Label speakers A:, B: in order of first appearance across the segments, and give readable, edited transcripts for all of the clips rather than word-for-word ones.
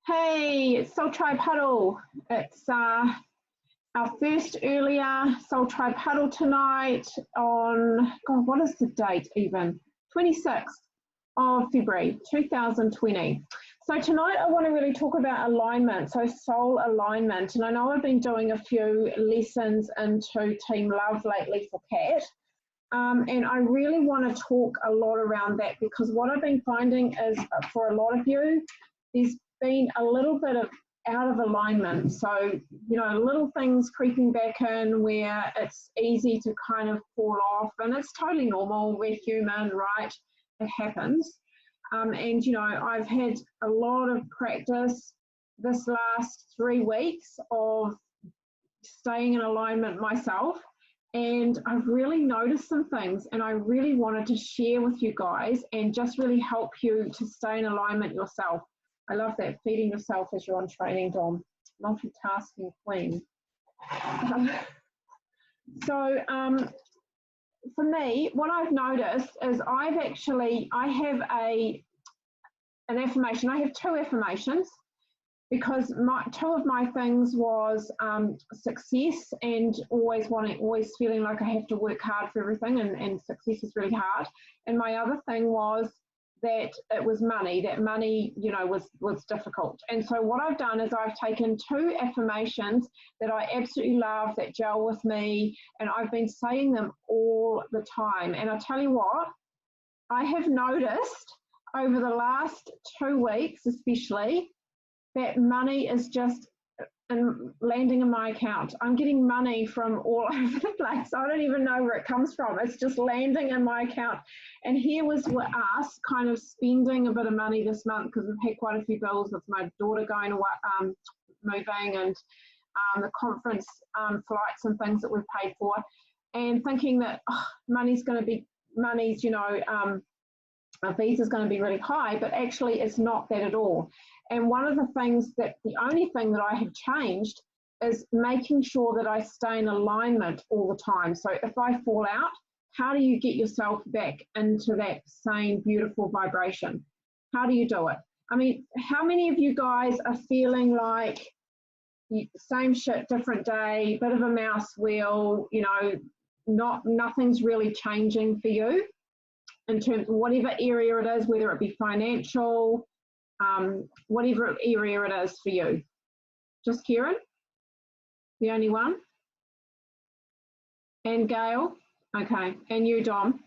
A: Hey, it's Soul Tribe Huddle. It's our first earlier Soul Tribe Huddle tonight on, God, what is the date even? 26th of February 2020. So tonight I want to really talk about alignment, so soul alignment. And I know I've been doing a few lessons into Team Love lately for Kat. And I really want to talk a lot around that because what I've been finding is for a lot of you, there's been a little bit of out of alignment. So, little things creeping back in where it's easy to kind of fall off, and it's totally normal. We're human, right? It happens. I've had a lot of practice this last 3 weeks of staying in alignment myself. And I've really noticed some things, and I really wanted to share with you guys and just really help you to stay in alignment yourself. I love that, feeding yourself as you're on training, Dom. Multitasking queen. For me, what I've noticed is I have an affirmation. I have 2 affirmations because two of my things was success and always feeling like I have to work hard for everything, and success is really hard. And my other thing was that it was money, was difficult. And so what I've done is I've taken 2 affirmations that I absolutely love, that gel with me, and I've been saying them all the time. And I tell you what, I have noticed over the last 2 weeks especially that money is just landing in my account. I'm getting money from all over the place. I don't even know where it comes from. It's just landing in my account. And here was us kind of spending a bit of money this month because we've had quite a few bills with my daughter going away, moving, and the conference flights and things that we've paid for, and thinking that our visa is going to be really high, but actually it's not that at all. And one of the only thing that I have changed is making sure that I stay in alignment all the time. So if I fall out, how do you get yourself back into that same beautiful vibration? How do you do it? I mean, how many of you guys are feeling like same shit, different day, bit of a mouse wheel, nothing's really changing for you? In terms of whatever area it is, whether it be financial, whatever area it is for you. Just Kieran, the only one? And Gail? Okay, and you, Dom?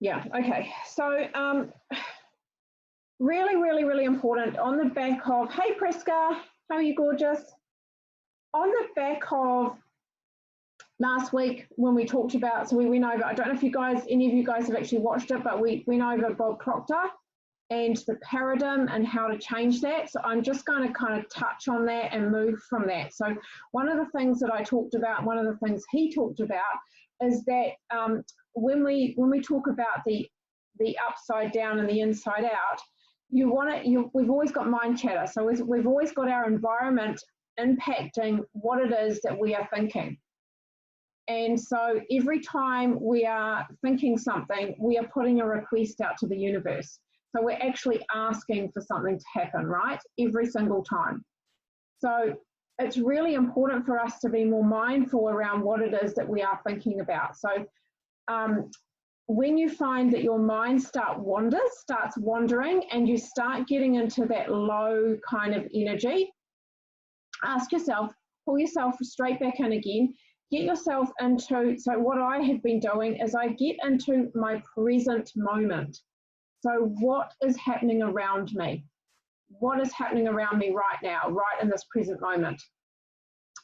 A: Yeah, okay. So really, really, really important on the back of, hey Priska, how are you, gorgeous? On the back of last week when we talked about, so we went over, I don't know if any of you guys have actually watched it, but we went over Bob Proctor and the paradigm and how to change that. So I'm just going to kind of touch on that and move from that. So one of the things that I talked about, one of the things he talked about is that when we talk about the upside down and the inside out, we've always got mind chatter. So we've always got our environment impacting what it is that we are thinking. And so every time we are thinking something, we are putting a request out to the universe. So we're actually asking for something to happen, right? Every single time. So it's really important for us to be more mindful around what it is that we are thinking about. So when you find that your mind starts wandering and you start getting into that low kind of energy, ask yourself, pull yourself straight back in again. Get yourself into, so what I have been doing is I get into my present moment. So what is happening around me? What is happening around me right now, right in this present moment?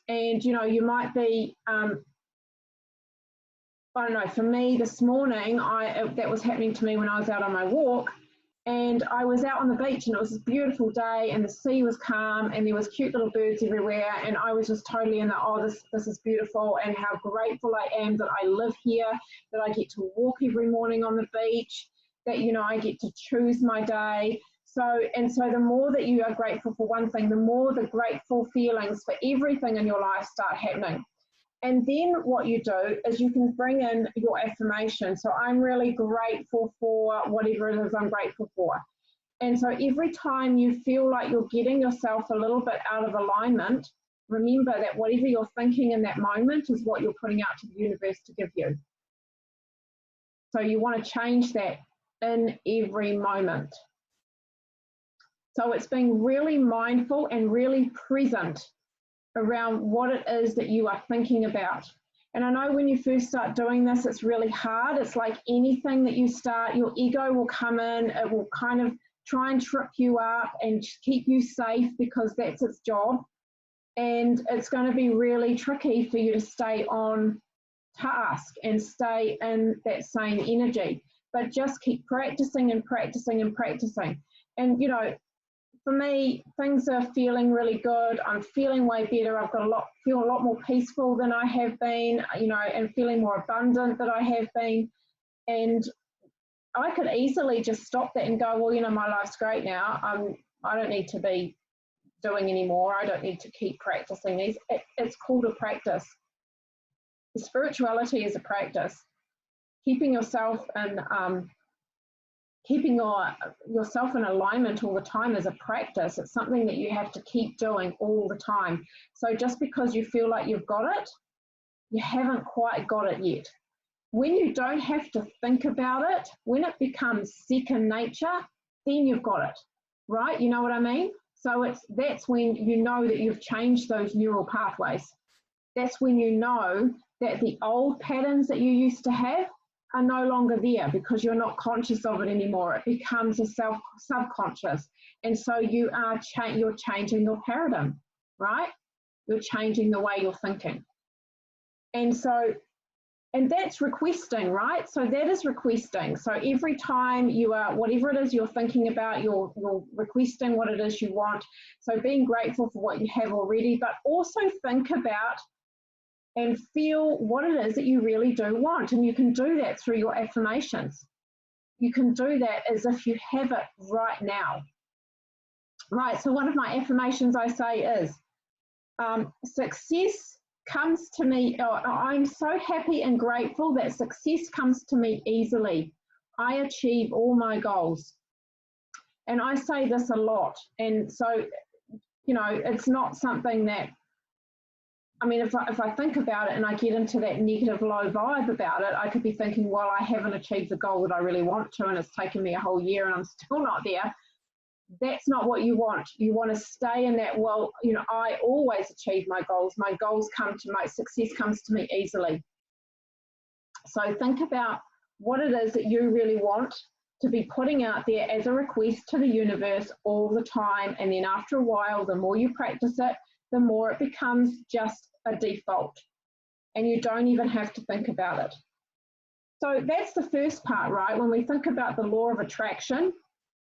A: And, you might be, I don't know, for me this morning, that was happening to me when I was out on my walk. And I was out on the beach and it was a beautiful day and the sea was calm and there was cute little birds everywhere, and I was just totally in the, this is beautiful, and how grateful I am that I live here, that I get to walk every morning on the beach, that, I get to choose my day. So the more that you are grateful for one thing, the more the grateful feelings for everything in your life start happening. And then what you do is you can bring in your affirmation. So I'm really grateful for whatever it is I'm grateful for. And so every time you feel like you're getting yourself a little bit out of alignment, remember that whatever you're thinking in that moment is what you're putting out to the universe to give you. So you want to change that in every moment. So it's being really mindful and really present around what it is that you are thinking about. And I know when you first start doing this, it's really hard. It's like anything that you start, your ego will come in, it will kind of try and trip you up and keep you safe because that's its job. And it's going to be really tricky for you to stay on task and stay in that same energy. But just keep practicing and practicing and practicing. And, you know, for me, things are feeling really good. I'm feeling way better. I've got feel a lot more peaceful than I have been, you know, and feeling more abundant than I have been. And I could easily just stop that and go, well, you know, my life's great now. I don't need to be doing anymore. I don't need to keep practicing these. It's called a practice. The spirituality is a practice. Keeping yourself in yourself in alignment all the time is a practice. It's something that you have to keep doing all the time. So just because you feel like you've got it, you haven't quite got it yet. When you don't have to think about it, when it becomes second nature, then you've got it, right? You know what I mean? So that's when you know that you've changed those neural pathways. That's when you know that the old patterns that you used to have are no longer there because you're not conscious of it anymore. It becomes a subconscious. And so you're changing your paradigm, right? You're changing the way you're thinking. And that's requesting, right? So that is requesting. So every time you are, whatever it is you're thinking about, you're requesting what it is you want. So being grateful for what you have already, but also think about and feel what it is that you really do want. And you can do that through your affirmations. You can do that as if you have it right now. Right, so one of my affirmations I say is, success comes to me, I'm so happy and grateful that success comes to me easily. I achieve all my goals. And I say this a lot. And so, you know, it's not something that, I mean, if I think about it and I get into that negative low vibe about it, I could be thinking, well, I haven't achieved the goal that I really want to, and it's taken me a whole year and I'm still not there. That's not what you want. You want to stay in that, well, you know, I always achieve my goals. My success comes to me easily. So think about what it is that you really want to be putting out there as a request to the universe all the time. And then after a while, the more you practice it, the more it becomes just a default. And you don't even have to think about it. So that's the first part, right? When we think about the law of attraction,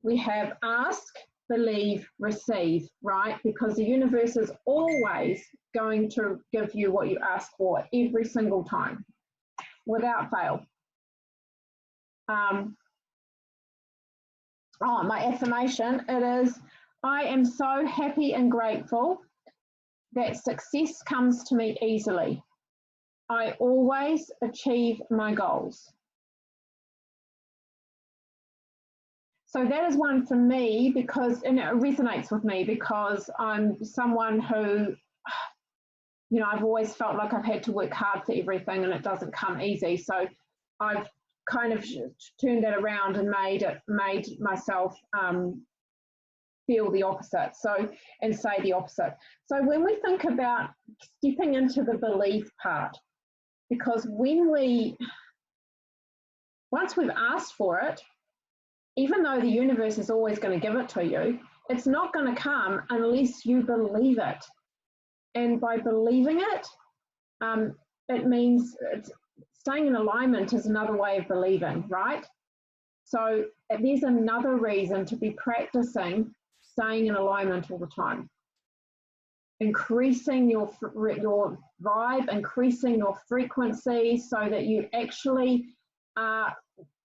A: we have ask, believe, receive, right? Because the universe is always going to give you what you ask for every single time, without fail. My affirmation, it is, I am so happy and grateful that success comes to me easily. I always achieve my goals. So that is one for me because, and it resonates with me because I'm someone who, you know, I've always felt like I've had to work hard for everything and it doesn't come easy. So I've kind of turned that around and made myself feel the opposite. And say the opposite. So when we think about stepping into the belief part, because once we've asked for it, even though the universe is always going to give it to you, it's not going to come unless you believe it. And by believing it, it means staying in alignment is another way of believing, right? So there's another reason to be practicing staying in alignment all the time. Increasing your vibe, increasing your frequency so that you actually are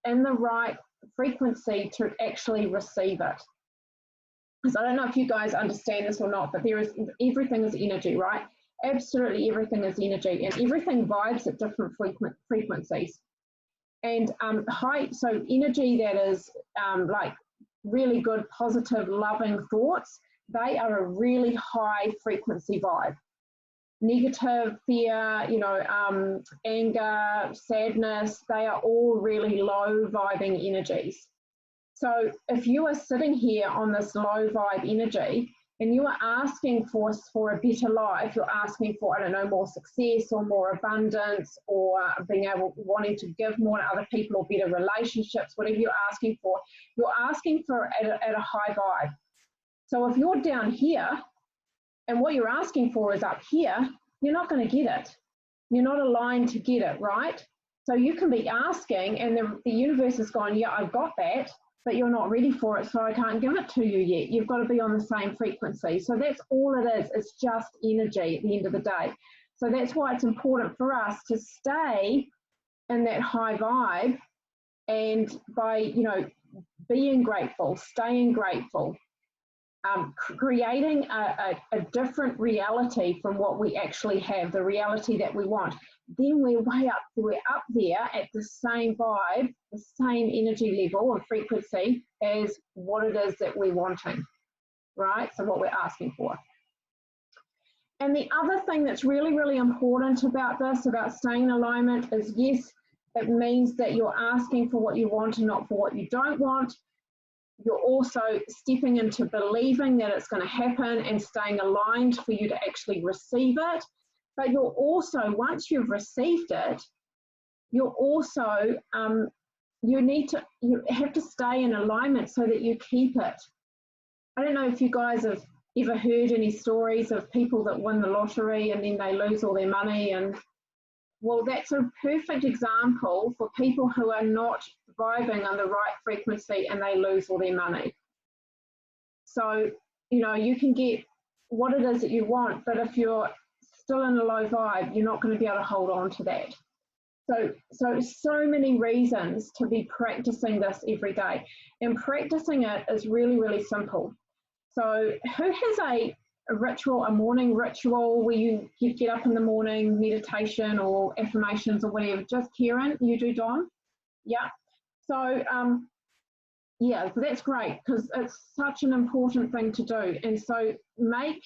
A: in the right frequency to actually receive it. So I don't know if you guys understand this or not, but everything is energy, right? Absolutely everything is energy, and everything vibes at different frequencies. And so energy that is like really good, positive, loving thoughts, they are a really high frequency vibe. Negative, fear, anger, sadness, they are all really low vibing energies. So if you are sitting here on this low vibe energy and you are asking for a better life, you're asking for, I don't know, more success or more abundance or wanting to give more to other people or better relationships, whatever you're asking for at a high vibe. So if you're down here and what you're asking for is up here, you're not going to get it. You're not aligned to get it, right? So you can be asking and the universe is going, yeah, I've got that, but you're not ready for it, so I can't give it to you yet. You've got to be on the same frequency. So that's all it is. It's just energy at the end of the day. So that's why it's important for us to stay in that high vibe, and by, being grateful, staying grateful, creating a different reality from what we actually have, the reality that we want, then we're up there at the same vibe, the same energy level and frequency as what it is that we're wanting, right? So what we're asking for. And the other thing that's really, really important about this, about staying in alignment, is yes, it means that you're asking for what you want and not for what you don't want. You're also stepping into believing that it's going to happen and staying aligned for you to actually receive it. But you're also, once you've received it, you're also, you have to stay in alignment so that you keep it. I don't know if you guys have ever heard any stories of people that win the lottery and then they lose all their money, and well, that's a perfect example for people who are not vibing on the right frequency and they lose all their money. So, you can get what it is that you want, but if you're still in a low vibe, you're not going to be able to hold on to that. So many reasons to be practicing this every day. And practicing it is really, really simple. So who has a ritual, a morning ritual where you get up in the morning, meditation or affirmations or whatever? Just Kieran, you do, Don? Yeah. So, yeah, that's great because it's such an important thing to do. And so make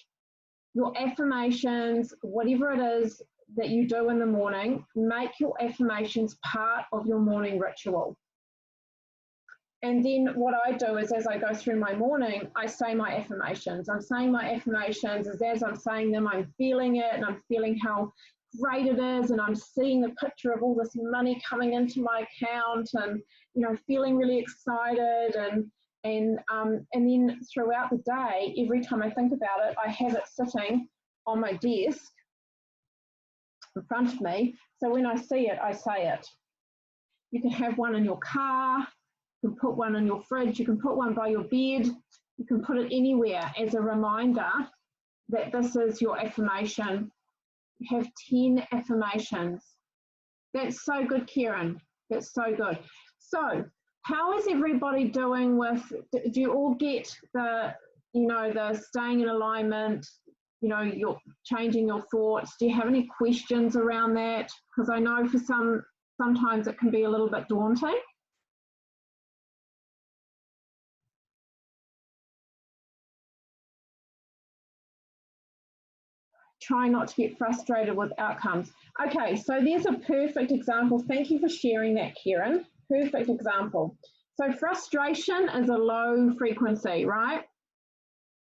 A: your affirmations, whatever it is that you do in the morning, make your affirmations part of your morning ritual. And then what I do is as I go through my morning, I say my affirmations. I'm saying my affirmations as I'm saying them, I'm feeling it and I'm feeling how great it is, and I'm seeing the picture of all this money coming into my account and, feeling really excited. And then throughout the day, every time I think about it, I have it sitting on my desk in front of me. So when I see it, I say it. You can have one in your car. You can put one in your fridge, you can put one by your bed, you can put it anywhere as a reminder that this is your affirmation. You have 10 affirmations. That's so good, Kieran. That's so good. So how is everybody doing with, do you all get the staying in alignment, you're changing your thoughts? Do you have any questions around that? Because I know for sometimes it can be a little bit daunting. Try not to get frustrated with outcomes. Okay, so there's a perfect example. Thank you for sharing that, Kieran. Perfect example. So frustration is a low frequency, right?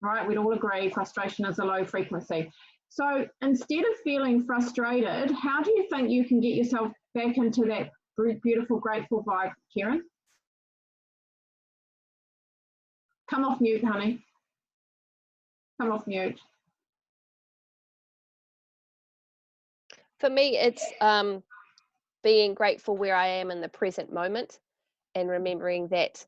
A: Right, we'd all agree frustration is a low frequency. So instead of feeling frustrated, how do you think you can get yourself back into that beautiful, grateful vibe, Kieran? Come off mute, honey. Come off mute.
B: For me, it's being grateful where I am in the present moment and remembering that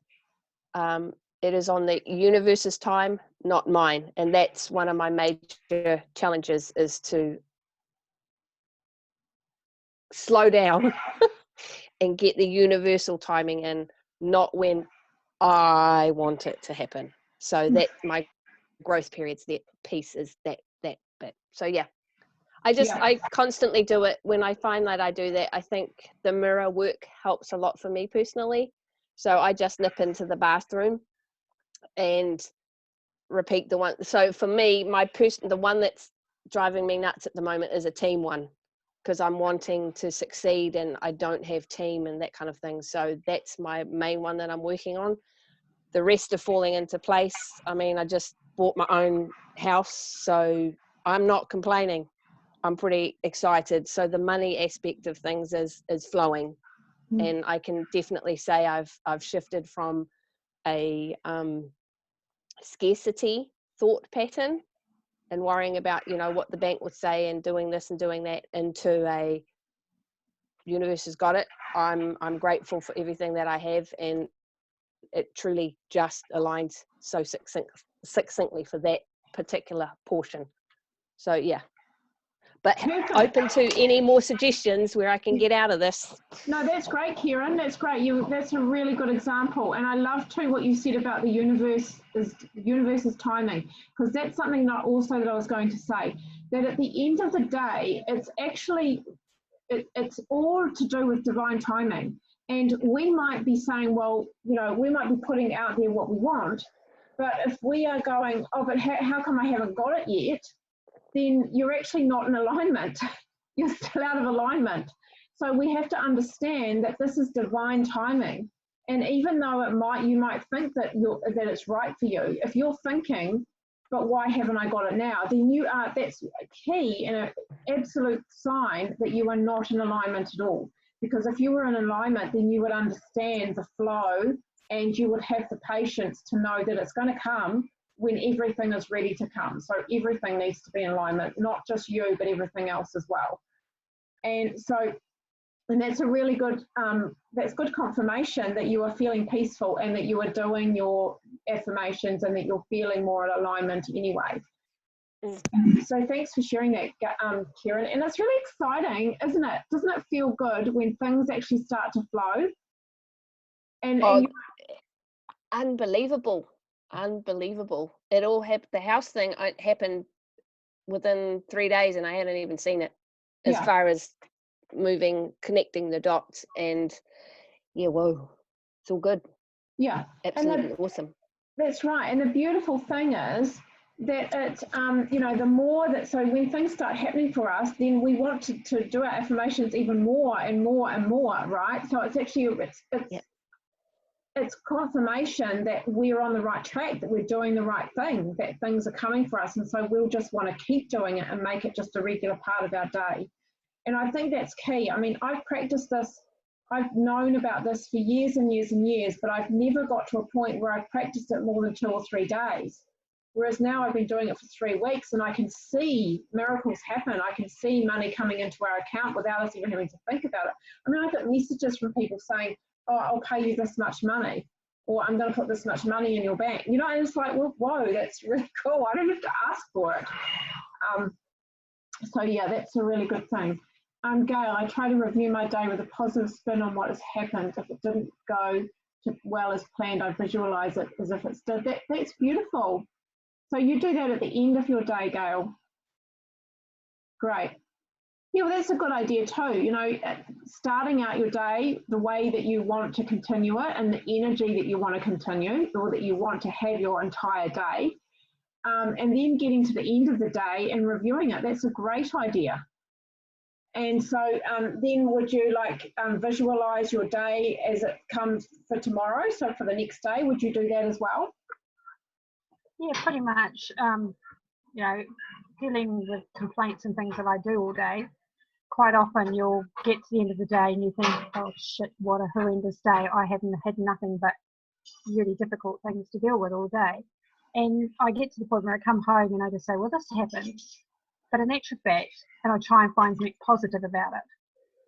B: it is on the universe's time, not mine. And that's one of my major challenges, is to slow down and get the universal timing in, not when I want it to happen. So that my growth periods, that piece is that bit. So yeah. I constantly do it. When I find that I do that, I think the mirror work helps a lot for me personally. So I just nip into the bathroom and repeat the one. So for me, the one that's driving me nuts at the moment is a team one, because I'm wanting to succeed and I don't have team and that kind of thing. So that's my main one that I'm working on. The rest are falling into place. I mean, I just bought my own house, so I'm not complaining. I'm pretty excited. So the money aspect of things is flowing, and I can definitely say I've shifted from a scarcity thought pattern and worrying about, you know, what the bank would say and doing this and doing that, into a universe has got it. I'm grateful for everything that I have, and it truly just aligns so succinctly for that particular portion. So yeah, but open to any more suggestions where I can get out of this.
A: No, that's great, Kieran. That's great. That's a really good example. And I love too what you said about the universe's timing, because that's something that also that I was going to say, that at the end of the day, it's actually, it's all to do with divine timing. And we might be saying, well, you know, we might be putting out there what we want, but if we are going, oh, but how come I haven't got it yet? Then you're actually not in alignment. You're still out of alignment. So we have to understand that this is divine timing. And even though you might think that it's right for you, if you're thinking, but why haven't I got it now? Then that's a key and an absolute sign that you are not in alignment at all. Because if you were in alignment, then you would understand the flow and you would have the patience to know that it's going to come when everything is ready to come. So everything needs to be in alignment, not just you, but everything else as well. And so, and that's a really good, that's good confirmation that you are feeling peaceful and that you are doing your affirmations and that you're feeling more in alignment anyway. So thanks for sharing that, Kieran. And it's really exciting, isn't it? Doesn't it feel good when things actually start to flow? And
B: unbelievable. It all happened. The house thing happened within 3 days, and I hadn't even seen it. As far as moving, connecting the dots, and whoa, it's all good.
A: Yeah,
B: absolutely awesome.
A: That's right. And the beautiful thing is that it's the more that, so when things start happening for us, then we want to do our affirmations even more and more and more, right? So it's actually it's confirmation that we're on the right track, that we're doing the right thing, that things are coming for us. And so we'll just want to keep doing it and make it just a regular part of our day. And I think that's key. I mean, I've practiced this, I've known about this for years and years and years, but I've never got to a point where I've practiced it more than 2 or 3 days. Whereas now I've been doing it for 3 weeks and I can see miracles happen. I can see money coming into our account without us even having to think about it. I mean, I get messages from people saying, oh, I'll pay you this much money, or I'm going to put this much money in your bank. You know, and it's like, well, whoa, that's really cool. I don't have to ask for it. So yeah, that's a really good thing. Gail, I try to review my day with a positive spin on what has happened. If it didn't go well as planned, I visualize it as if it's did. That's beautiful. So you do that at the end of your day, Gail. Great. Yeah, well, that's a good idea too. You know, starting out your day the way that you want to continue it and the energy that you want to continue, or that you want to have your entire day, and then getting to the end of the day and reviewing it. That's a great idea. And so then would you visualize your day as it comes for tomorrow? So for the next day, would you do that as well?
C: Yeah, pretty much. You know, dealing with complaints and things that I do all day, quite often you'll get to the end of the day and you think, oh shit, what a horrendous day. I haven't had nothing but really difficult things to deal with all day. And I get to the point where I come home and I just say, well, this happened. But in actual fact, and I try and find something positive about it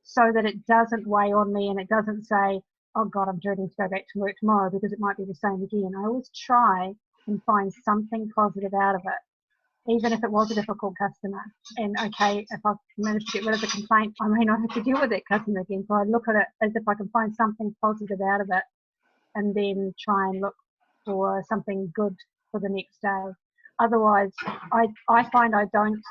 C: so that it doesn't weigh on me and it doesn't say, oh God, I'm dreading to go back to work tomorrow because it might be the same again. I always try and find something positive out of it, even if it was a difficult customer. And okay, if I've managed to get rid of the complaint, I may not have to deal with that customer again. So I look at it as if I can find something positive out of it and then try and look for something good for the next day. Otherwise, I find I don't,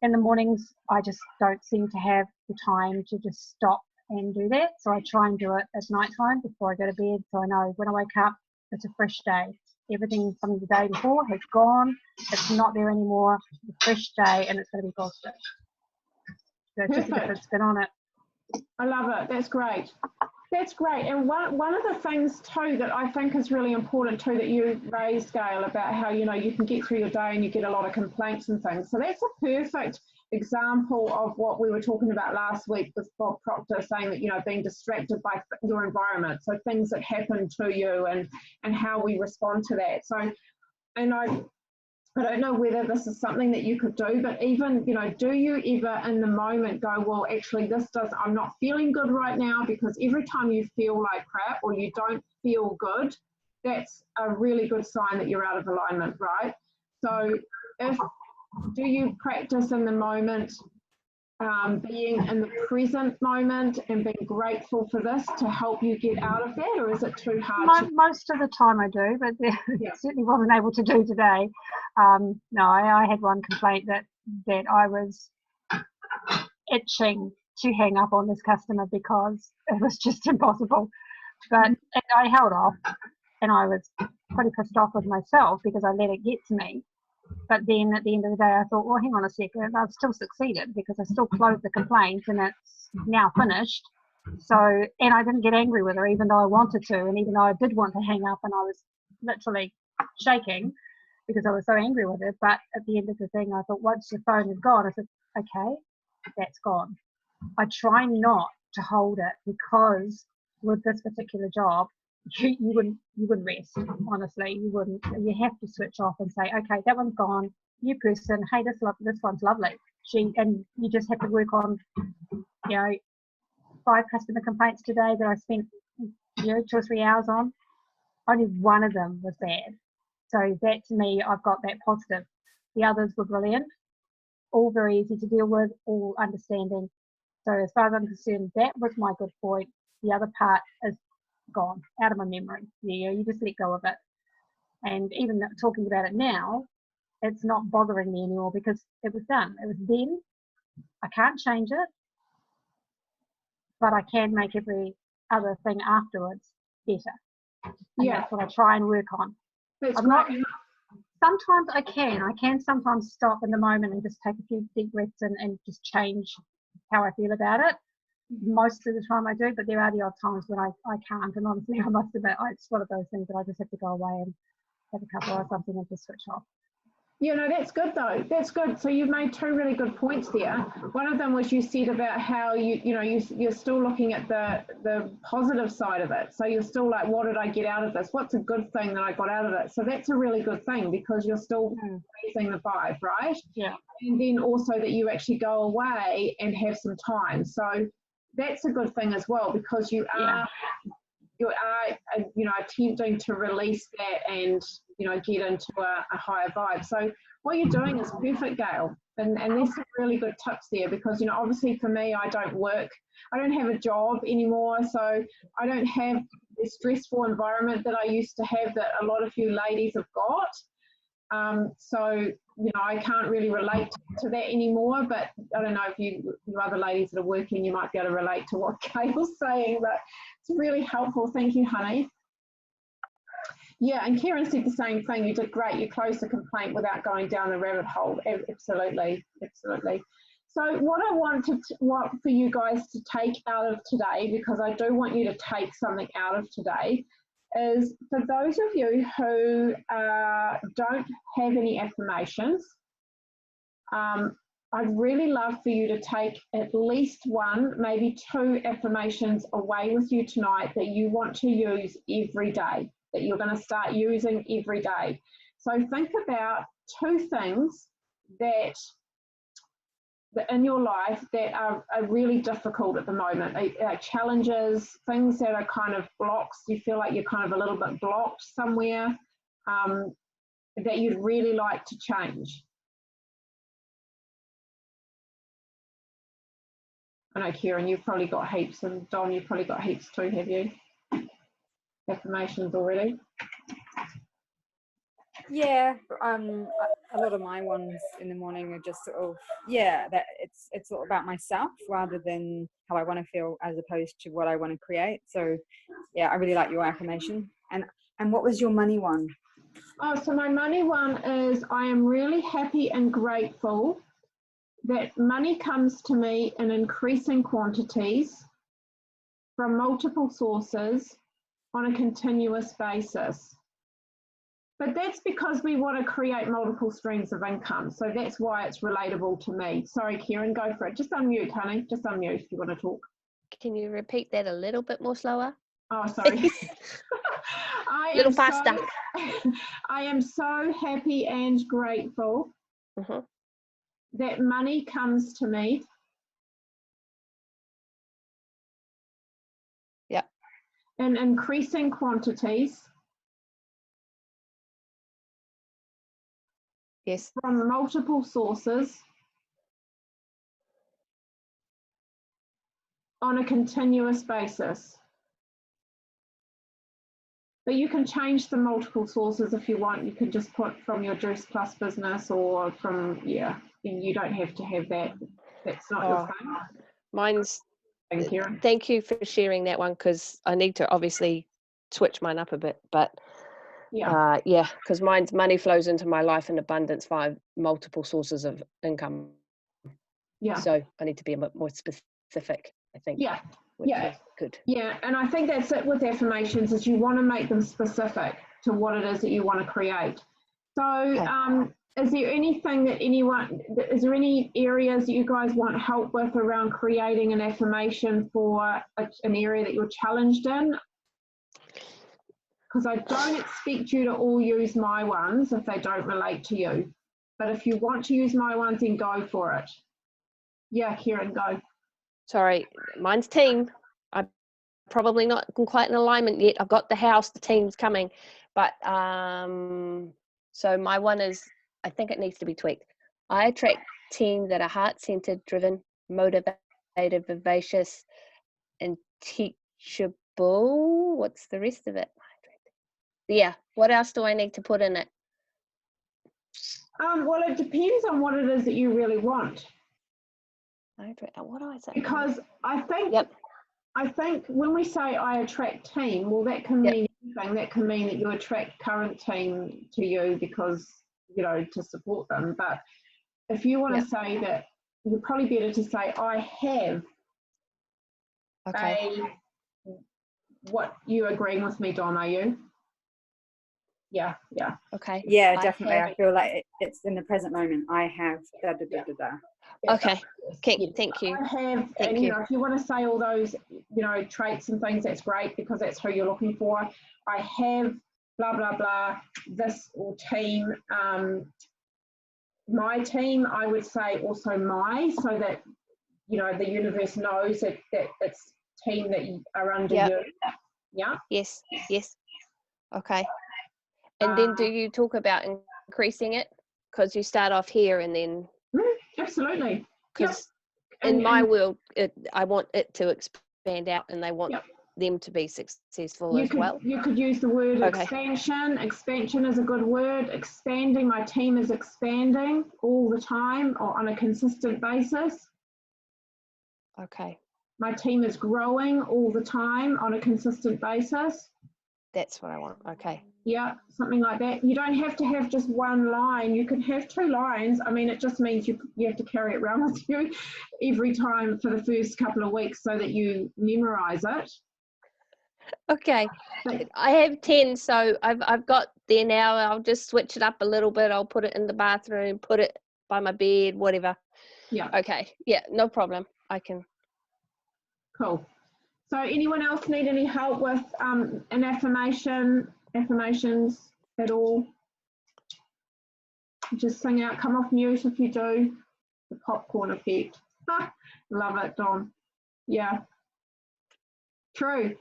C: in the mornings, I just don't seem to have the time to just stop and do that. So I try and do it at night time before I go to bed. So I know when I wake up, It's a fresh day. Everything from the day before has gone. It's not there anymore. It's a fresh day, and it's going to be positive. So it's just a different spin on it.
A: I love it. That's great. That's great. And one of the things too that I think is really important too that you raised, Gail, about how, you know, you can get through your day and you get a lot of complaints and things. So that's a perfect example of what we were talking about last week with Bob Proctor, saying that, you know, being distracted by your environment. So things that happen to you and how we respond to that. So, and I don't know whether this is something that you could do, but even, you know, do you ever in the moment go, well, actually I'm not feeling good right now? Because every time you feel like crap or you don't feel good, that's a really good sign that you're out of alignment, right? So do you practice in the moment, being in the present moment and being grateful for this to help you get out of that, or is it too hard?
C: Most of the time I do, but certainly wasn't able to do today. No, I had one complaint that I was itching to hang up on this customer because it was just impossible. But I held off, and I was pretty pissed off with myself because I let it get to me. But then at the end of the day, I thought, well, hang on a second, I've still succeeded because I still closed the complaint and it's now finished. So, and I didn't get angry with her, even though I wanted to, and even though I did want to hang up and I was literally shaking because I was so angry with her. But at the end of the thing, I thought, once the phone is gone, I said, okay, that's gone. I try not to hold it because with this particular job, you wouldn't rest, honestly. You wouldn't. You have to switch off and say, okay, that one's gone. New person, hey, this one's lovely. And you just have to work on, you know, 5 customer complaints today that I spent, you know, 2 or 3 hours on. Only one of them was bad. So that, to me, I've got that positive. The others were brilliant, all very easy to deal with, all understanding. So as far as I'm concerned, that was my good point. The other part is gone, out of my memory. Yeah, you just let go of it. And even talking about it now, it's not bothering me anymore because it was done. It was then. I can't change it, but I can make every other thing afterwards better. And that's what I try and work on. Sometimes I can sometimes stop in the moment and just take a few deep breaths and just change how I feel about it. Most of the time I do, but there are the odd times when I can't, and honestly I must admit it's one of those things that I just have to go away and have a couple or something and just switch off.
A: Yeah, no, that's good though. That's good. So you made 2 really good points there. One of them was you said about how you're still looking at the positive side of it. So you're still like, what did I get out of this? What's a good thing that I got out of it? So that's a really good thing because you're still raising the vibe, right?
C: Yeah.
A: And then also that you actually go away and have some time. So that's a good thing as well because you are attempting to release that and get into a higher vibe. So what you're doing is perfect, Gail, and there's some really good tips there because obviously for me I don't have a job anymore, so I don't have the stressful environment that I used to have that a lot of you ladies have got. So I can't really relate to that anymore, but I don't know if you other ladies that are working, you might be able to relate to what Gail's saying, but it's really helpful. Thank you, honey. Yeah, and Kieran said the same thing. You did great. You closed the complaint without going down the rabbit hole. Absolutely, absolutely. So what I want for you guys to take out of today, because I do want you to take something out of today, is for those of you who don't have any affirmations, I'd really love for you to take at least 1, maybe 2 affirmations away with you tonight that you want to use every day, that you're going to start using every day. So think about 2 things that in your life that are really difficult at the moment, challenges, things that are kind of blocks. You feel like you're kind of a little bit blocked somewhere, that you'd really like to change. I know, Kieran, you've probably got heaps, and Don, you've probably got heaps too, have you? Affirmations already?
D: Yeah, a lot of my ones in the morning are just sort of, that it's all about myself rather than how I want to feel as opposed to what I want to create. So yeah, I really like your affirmation. And what was your money one?
A: Oh, so my money one is I am really happy and grateful that money comes to me in increasing quantities from multiple sources on a continuous basis. But that's because we want to create multiple streams of income. So that's why it's relatable to me. Sorry, Kieran, go for it. Just unmute, honey. Just unmute if you want to talk.
B: Can you repeat that a little bit more slower?
A: Oh, sorry.
B: Little faster.
A: I am so happy and grateful that money comes to me.
B: Yeah.
A: In increasing quantities.
B: Yes.
A: From multiple sources on a continuous basis. But you can change the multiple sources if you want. You can just put from your Dress Plus business or from, and you don't have to have that. That's not your thing.
B: Mine's,
A: Kieran.
B: thank you for sharing that one, because I need to obviously switch mine up a bit. But because mine's money flows into my life in abundance via multiple sources of income.
A: Yeah.
B: So I need to be a bit more specific, I think.
A: Yeah.
B: Good.
A: Yeah, and I think that's it with affirmations, is you want to make them specific to what it is that you want to create. So is there anything that is there any areas that you guys want help with around creating an affirmation for an area that you're challenged in? Because I don't expect you to all use my ones if they don't relate to you. But if you want to use my ones, then go for it. Yeah, Kieran, go.
B: Sorry, mine's team. I'm probably not quite in alignment yet. I've got the house, the team's coming. But so my one is, I think it needs to be tweaked. I attract team that are heart-centered, driven, motivated, vivacious, and teachable. What's the rest of it? Yeah. What else do I need to put in it?
A: Well, it depends on what it is that you really want.
B: What do I say?
A: Because I think when we say I attract team, well, that can mean anything. That can mean that you attract current team to you because, to support them. But if you want to say that, you're probably better to say I have what you agreeing with me, Dom, are you? Yeah.
B: Okay.
D: Yeah, definitely. I feel like it's in the present moment. I have da da da da da.
B: Okay. Thank you.
A: I have, and if you want to say all those, traits and things, that's great because that's who you're looking for. I have blah blah blah. This or team, my team. I would say also so that the universe knows that it's team that are under you. Yeah.
B: Yes. Okay. And then do you talk about increasing it? Because you start off here and then...
A: Absolutely.
B: Because in my world, I want it to expand out and they want them to be successful as well.
A: You could use the word expansion. Expansion is a good word. Expanding, my team is expanding all the time or on a consistent basis.
B: Okay.
A: My team is growing all the time on a consistent basis.
B: That's what I want. Okay.
A: Yeah, something like that. You don't have to have just one line. You can have 2 lines. I mean, it just means you have to carry it around with you every time for the first couple of weeks so that you memorize it.
B: Okay. I have 10, so I've got there now. I'll just switch it up a little bit. I'll put it in the bathroom, put it by my bed, whatever.
A: Yeah.
B: Okay. Yeah, no problem. I can.
A: Cool. So anyone else need any help with an affirmations at all? Just sing out, come off mute if you do. The popcorn effect. Love it, Dom. Yeah. True.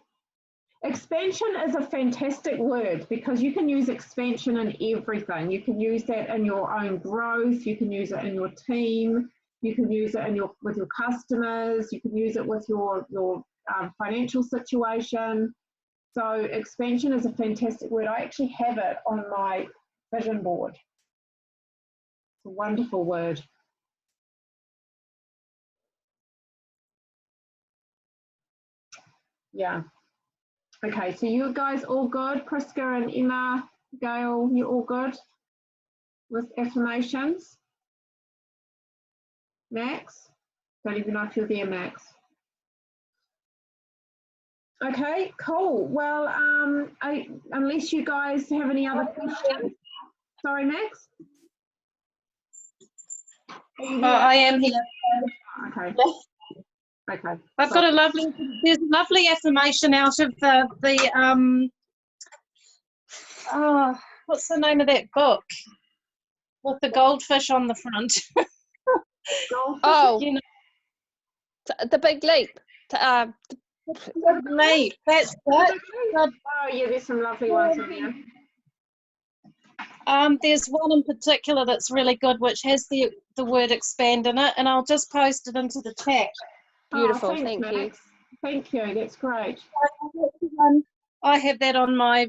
A: Expansion is a fantastic word because you can use expansion in everything. You can use that in your own growth. You can use it in your team. You can use it with your customers. You can use it with your financial situation. So expansion is a fantastic word. I actually have it on my vision board. It's a wonderful word. Yeah. Okay, so you guys all good? Priska and Emma, Gail, you all good with affirmations? Max? Don't even know if you're there, Max. Okay, cool. Well, unless you guys have any other questions. Sorry, Max? Are you there?
E: I am here.
A: Okay. Okay.
E: I've got there's a lovely affirmation out of what's the name of that book? With the goldfish on the front.
B: Oh,
E: You know,
B: the big leap.
E: leap. That's it.
A: Oh, yeah, there's some lovely ones in there.
E: There's one in particular that's really good, which has the word expand in it, and I'll just post it into the chat.
B: Beautiful,
A: Oh,
B: thank you.
A: Thank you, that's great.
E: I have that on my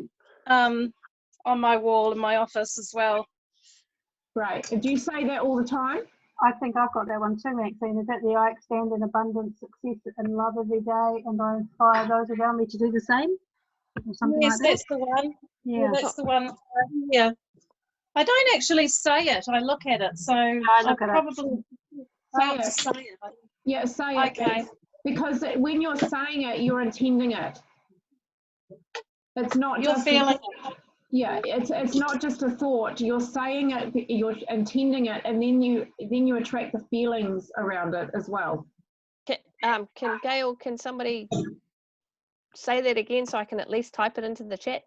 E: wall in my office as well.
A: Great. And do you say that all the time?
C: I think I've got that one too, Maxine. Is that the I expand in abundance, success and love every day, and I inspire those around me to do the same? Or something
E: Yes,
C: like that?
E: that's the one.
C: Yeah.
E: That's the one. Yeah. I don't actually say it. I look at it. So
C: I look at it.
E: probably have to say it.
A: Yeah, say it.
E: Okay.
A: Because when you're saying it, you're intending it. It's not
E: You're
A: just
E: feeling it.
A: Yeah, it's not just a thought. You're saying it, you're intending it, and then you attract the feelings around it as well.
B: Can Gail, can somebody say that again so I can at least type it into the chat?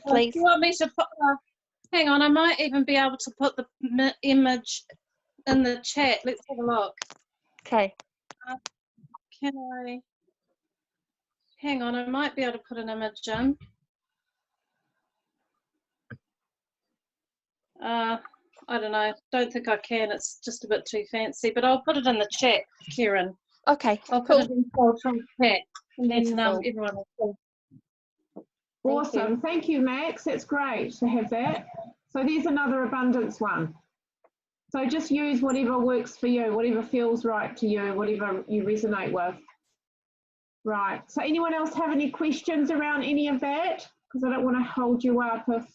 B: Please.
E: Do you want me to put, hang on, I might even be able to put the image in the chat. Let's have a look.
B: Okay.
E: Can I? Hang on, I might be able to put an image in. I don't know. Don't think I can. It's just a bit too fancy. But I'll put it in the chat, Kieran.
B: Okay.
E: I'll put it in the chat, and then
B: Beautiful.
E: everyone will see.
A: Awesome. Thank you, Max. That's great to have that. So there's another abundance one. So just use whatever works for you, whatever feels right to you, whatever you resonate with. Right. So anyone else have any questions around any of that? Because I don't want to hold you up if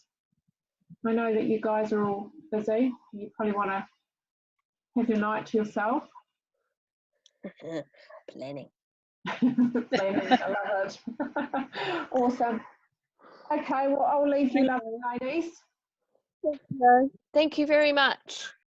A: I know that you guys are all busy. You probably want to have your night to yourself.
B: Planning.
A: Planning, I love it. Awesome. Okay, well, I'll leave you, lovely ladies.
B: Thank you very much.